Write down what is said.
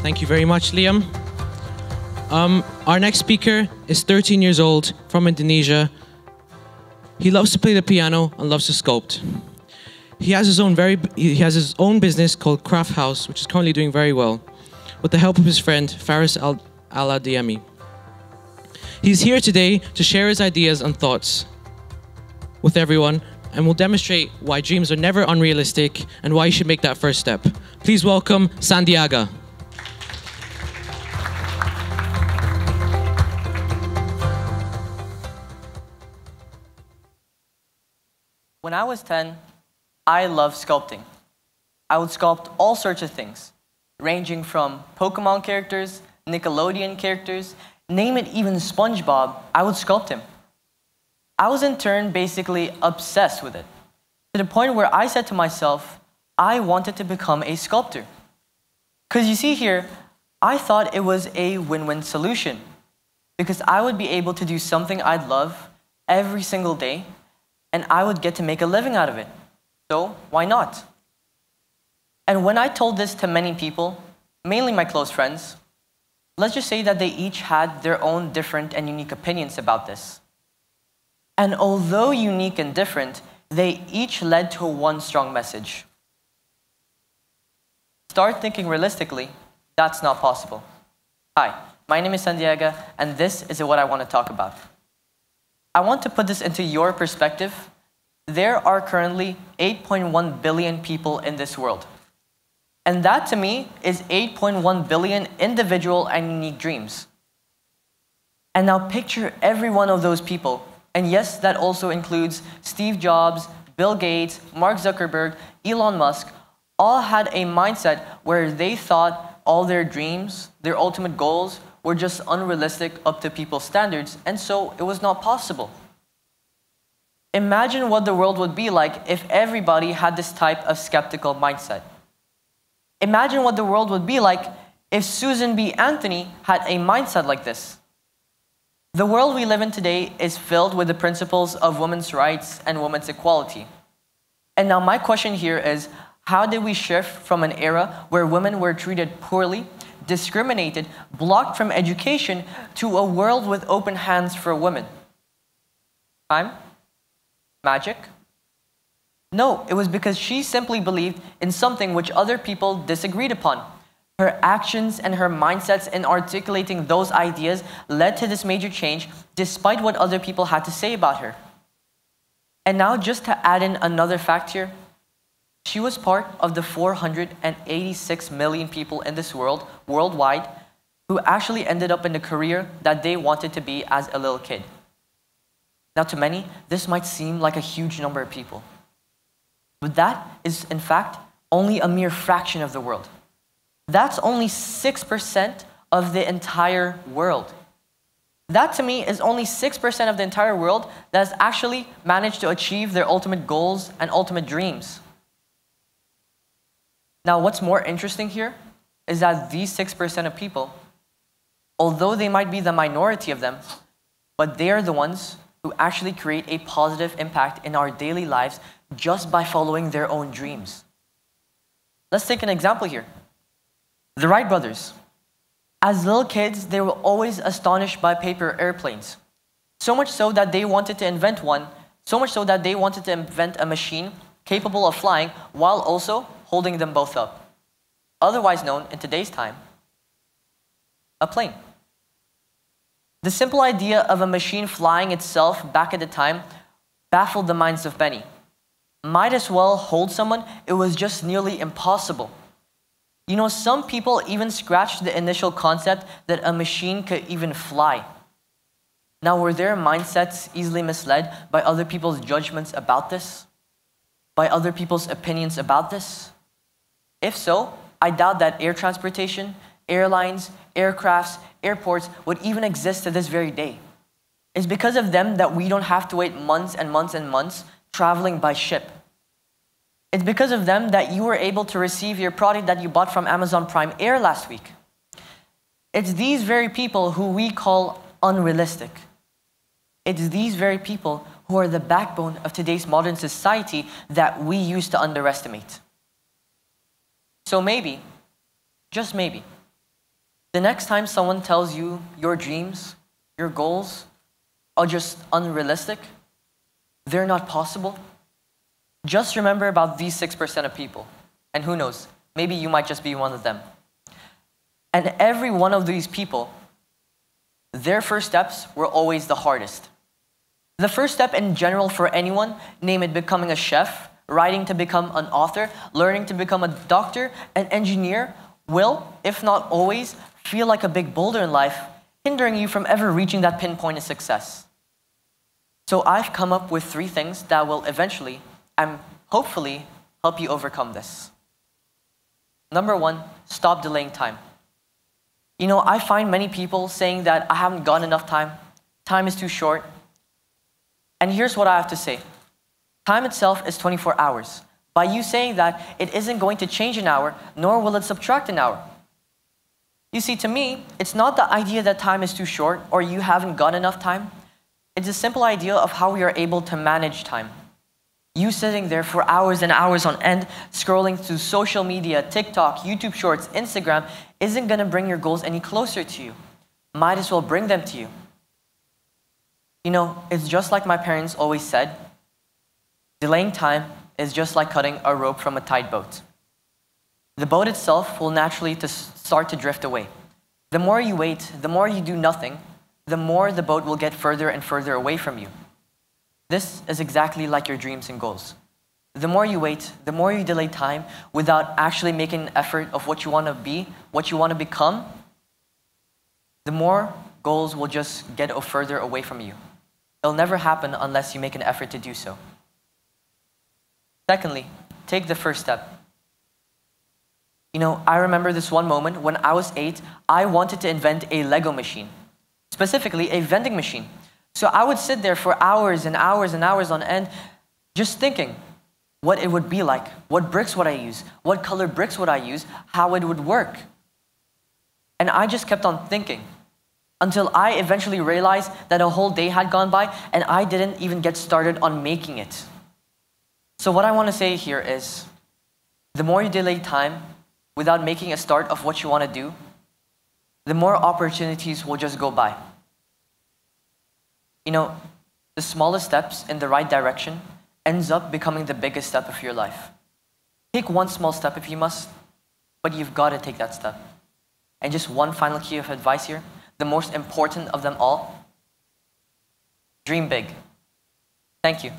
Thank you very much, Liam. Our next speaker is 13 years old, from Indonesia. He loves to play the piano and loves to sculpt. He has his own business called Craft House, which is currently doing very well, with the help of his friend Faris Al-Adiemi. He's here today to share his ideas and thoughts with everyone, and will demonstrate why dreams are never unrealistic and why you should make that first step. Please welcome Sandiaga. When I was 10, I loved sculpting. I would sculpt all sorts of things, ranging from Pokemon characters, Nickelodeon characters, name it, even SpongeBob, I would sculpt him. I was in turn basically obsessed with it, to the point where I said to myself, I wanted to become a sculptor. Because you see here, I thought it was a win-win solution, because I would be able to do something I'd love every single day, and I would get to make a living out of it. So why not? And when I told this to many people, mainly my close friends, let's just say that they each had their own different and unique opinions about this. And although unique and different, they each led to one strong message. Start thinking realistically, that's not possible. Hi, my name is Sandiaga, and this is what I want to talk about. I want to put this into your perspective. There are currently 8.1 billion people in this world. And that to me is 8.1 billion individual and unique dreams. And now picture every one of those people. And yes, that also includes Steve Jobs, Bill Gates, Mark Zuckerberg, Elon Musk, all had a mindset where they thought all their dreams, their ultimate goals, were just unrealistic up to people's standards, and so it was not possible. Imagine what the world would be like if everybody had this type of skeptical mindset. Imagine what the world would be like if Susan B. Anthony had a mindset like this. The world we live in today is filled with the principles of women's rights and women's equality. And now my question here is, how did we shift from an era where women were treated poorly, discriminated, blocked from education, to a world with open hands for women? Time? Magic? No, it was because she simply believed in something which other people disagreed upon. Her actions and her mindsets in articulating those ideas led to this major change, despite what other people had to say about her. And now, just to add in another fact here, she was part of the 486 million people in this world, worldwide, who actually ended up in the career that they wanted to be as a little kid. Now, to many, this might seem like a huge number of people. But that is, in fact, only a mere fraction of the world. That's only 6% of the entire world. That, to me, is only 6% of the entire world that has actually managed to achieve their ultimate goals and ultimate dreams. Now, what's more interesting here is that these 6% of people, although they might be the minority of them, but they are the ones who actually create a positive impact in our daily lives just by following their own dreams. Let's take an example here. The Wright brothers. As little kids, they were always astonished by paper airplanes. So much so that they wanted to invent one, so much so that they wanted to invent a machine capable of flying while also holding them both up. Otherwise known in today's time, a plane. The simple idea of a machine flying itself back at the time baffled the minds of many. Might as well hold someone, it was just nearly impossible. You know, some people even scratched the initial concept that a machine could even fly. Now, were their mindsets easily misled by other people's judgments about this? By other people's opinions about this? If so, I doubt that air transportation, airlines, aircrafts, airports would even exist to this very day. It's because of them that we don't have to wait months and months and months traveling by ship. It's because of them that you were able to receive your product that you bought from Amazon Prime Air last week. It's these very people who we call unrealistic. It's these very people who are the backbone of today's modern society that we used to underestimate. So maybe, just maybe, The next time someone tells you your dreams, your goals are just unrealistic, they're not possible, just remember about these 6% of people. And who knows, maybe you might just be one of them. And every one of these people, their first steps were always the hardest. The first step in general for anyone, name it becoming a chef, writing to become an author, learning to become a doctor, an engineer, will, if not always, feel like a big boulder in life, hindering you from ever reaching that pinpoint of success. So I've come up with 3 things that will eventually, and hopefully, help you overcome this. Number 1, stop delaying time. You know, I find many people saying that I haven't got enough time, time is too short. And here's what I have to say. Time itself is 24 hours. By you saying that, it isn't going to change an hour, nor will it subtract an hour. You see, to me, it's not the idea that time is too short or you haven't got enough time. It's a simple idea of how we are able to manage time. You sitting there for hours and hours on end, scrolling through social media, TikTok, YouTube Shorts, Instagram, isn't going to bring your goals any closer to you. Might as well bring them to you. You know, it's just like my parents always said, delaying time is just like cutting a rope from a tight boat. The boat itself will naturally start to drift away. The more you wait, the more you do nothing, the more the boat will get further and further away from you. This is exactly like your dreams and goals. The more you wait, the more you delay time without actually making an effort of what you want to be, what you want to become, the more goals will just get further away from you. It'll never happen unless you make an effort to do so. Secondly, take the first step. You know, I remember this one moment when I was 8, I wanted to invent a Lego machine, specifically a vending machine. So I would sit there for hours and hours and hours on end, just thinking what it would be like, what bricks would I use, what color bricks would I use, how it would work. And I just kept on thinking until I eventually realized that a whole day had gone by and I didn't even get started on making it. So what I want to say here is, the more you delay time without making a start of what you want to do, the more opportunities will just go by. You know, the smallest steps in the right direction ends up becoming the biggest step of your life. Take one small step if you must, but you've got to take that step. And just one final key of advice here, the most important of them all, dream big. Thank you.